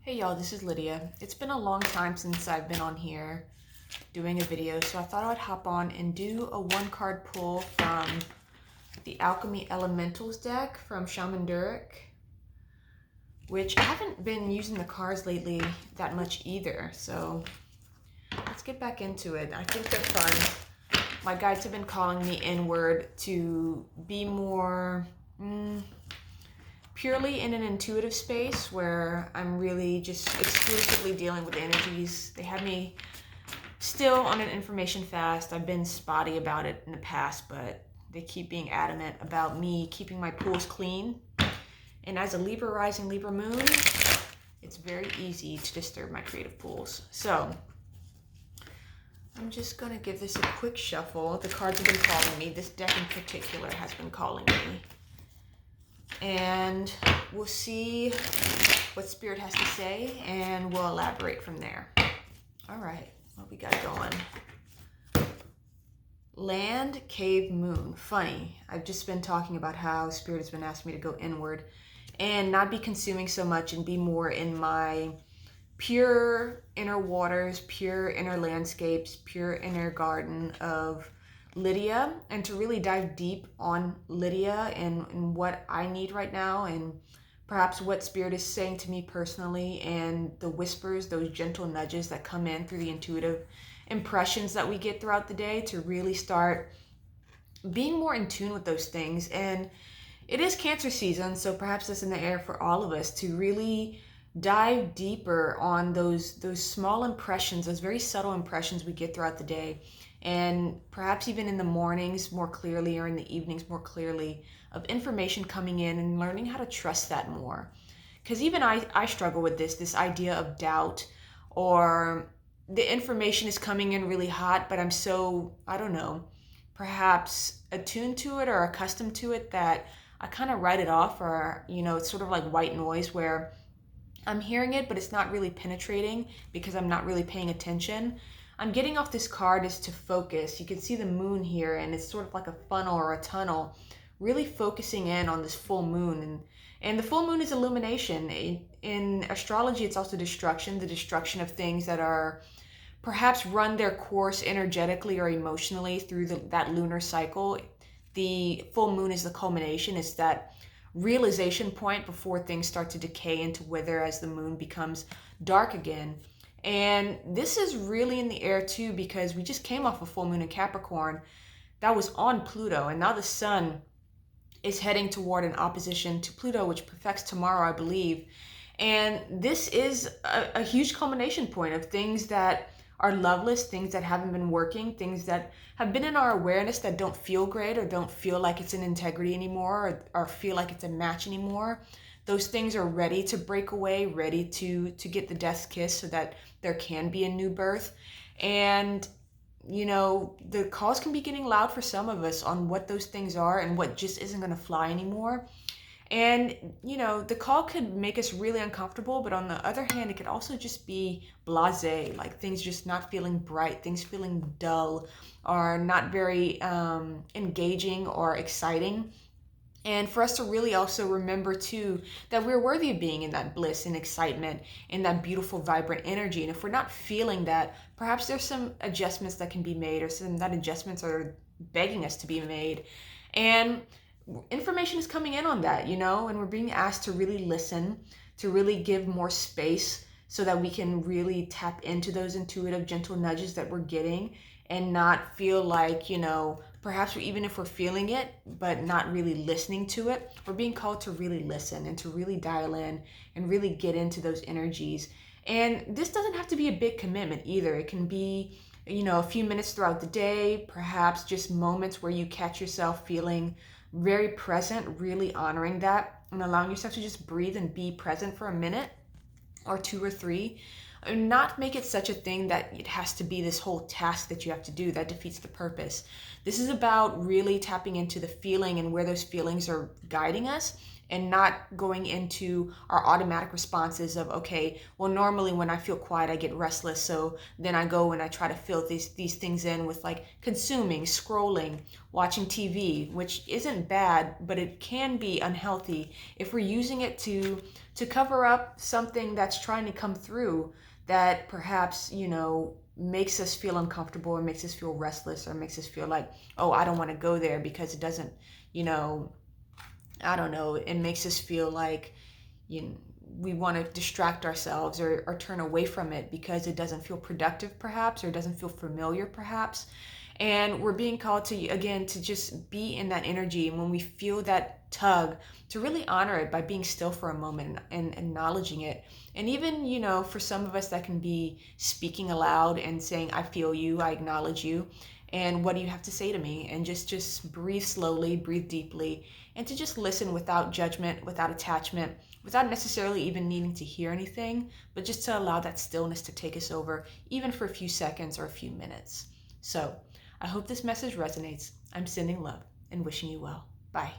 Hey y'all, this is Lydia. It's been a long time since I've been on here doing a video, so I thought I'd hop on and do a one card pull from the Alchemy Elementals deck from Shaman Durek, which I haven't been using the cards lately that much either, so let's get back into it. I think they're fun. My guides have been calling me inward to be more purely in an intuitive space where I'm really just exclusively dealing with energies. They have me still on an information fast. I've been spotty about it in the past, but they keep being adamant about me keeping my pools clean. And as a Libra rising, Libra moon, it's very easy to disturb my creative pools. So I'm just gonna give this a quick shuffle. The cards have been calling me. This deck in particular has been calling me. And we'll see what Spirit has to say, and we'll elaborate from there. All right, what we got going? Land, cave, moon. Funny, I've just been talking about how Spirit has been asking me to go inward and not be consuming so much and be more in my pure inner waters, pure inner landscapes, pure inner garden of Lydia, and to really dive deep on Lydia and what I need right now, and perhaps what Spirit is saying to me personally, and the whispers, those gentle nudges that come in through the intuitive impressions that we get throughout the day, to really start being more in tune with those things. And it is Cancer season, so perhaps that's in the air for all of us to really dive deeper on those small impressions, those very subtle impressions we get throughout the day, and perhaps even in the mornings more clearly, or in the evenings more clearly, of information coming in, and learning how to trust that more. Because even I struggle with this idea of doubt, or the information is coming in really hot, but I'm so, I don't know, perhaps attuned to it or accustomed to it that I kind of write it off, or, it's sort of like white noise where I'm hearing it, but it's not really penetrating because I'm not really paying attention. I'm getting off this card is to focus. You can see the moon here, and it's sort of like a funnel or a tunnel, really focusing in on this full moon. And the full moon is illumination. In astrology, it's also destruction, the destruction of things that are perhaps run their course energetically or emotionally through that lunar cycle. The full moon is the culmination. It's that realization point before things start to decay into wither as the moon becomes dark again. And this is really in the air too, because we just came off a full moon in Capricorn that was on Pluto, and now the sun is heading toward an opposition to Pluto, which perfects tomorrow, I believe. And this is a huge culmination point of things that are loveless, things that haven't been working, things that have been in our awareness that don't feel great, or don't feel like it's an integrity anymore, or feel like it's a match anymore. Those things are ready to break away, ready to get the death's kiss so that there can be a new birth. And the calls can be getting loud for some of us on what those things are and what just isn't going to fly anymore. And, the call could make us really uncomfortable, but on the other hand, it could also just be blasé, like things just not feeling bright, things feeling dull, or not very engaging or exciting. And for us to really also remember too that we're worthy of being in that bliss and excitement, in that beautiful, vibrant energy. And if we're not feeling that, perhaps there's some adjustments that can be made, or some that adjustments are begging us to be made. And information is coming in on that, and we're being asked to really listen, to really give more space so that we can really tap into those intuitive, gentle nudges that we're getting, and not feel like, perhaps even if we're feeling it, but not really listening to it. We're being called to really listen and to really dial in and really get into those energies. And this doesn't have to be a big commitment either. It can be, a few minutes throughout the day, perhaps just moments where you catch yourself feeling very present, really honoring that, and allowing yourself to just breathe and be present for a minute or two or three. And not make it such a thing that it has to be this whole task that you have to do. That defeats the purpose. This is about really tapping into the feeling and where those feelings are guiding us, and not going into our automatic responses of, okay, well, normally when I feel quiet, I get restless. So then I go and I try to fill these things in with like consuming, scrolling, watching TV, which isn't bad, but it can be unhealthy if we're using it to cover up something that's trying to come through that perhaps, makes us feel uncomfortable or makes us feel restless or makes us feel like, oh, I don't want to go there because it doesn't, I don't know, it makes us feel like we want to distract ourselves or turn away from it because it doesn't feel productive perhaps, or it doesn't feel familiar perhaps. And we're being called to, again, to just be in that energy. And when we feel that tug, to really honor it by being still for a moment and acknowledging it. And even, for some of us, that can be speaking aloud and saying, I feel you, I acknowledge you. And what do you have to say to me? And just breathe slowly, breathe deeply, and to just listen without judgment, without attachment, without necessarily even needing to hear anything, but just to allow that stillness to take us over, even for a few seconds or a few minutes. So I hope this message resonates. I'm sending love and wishing you well. Bye.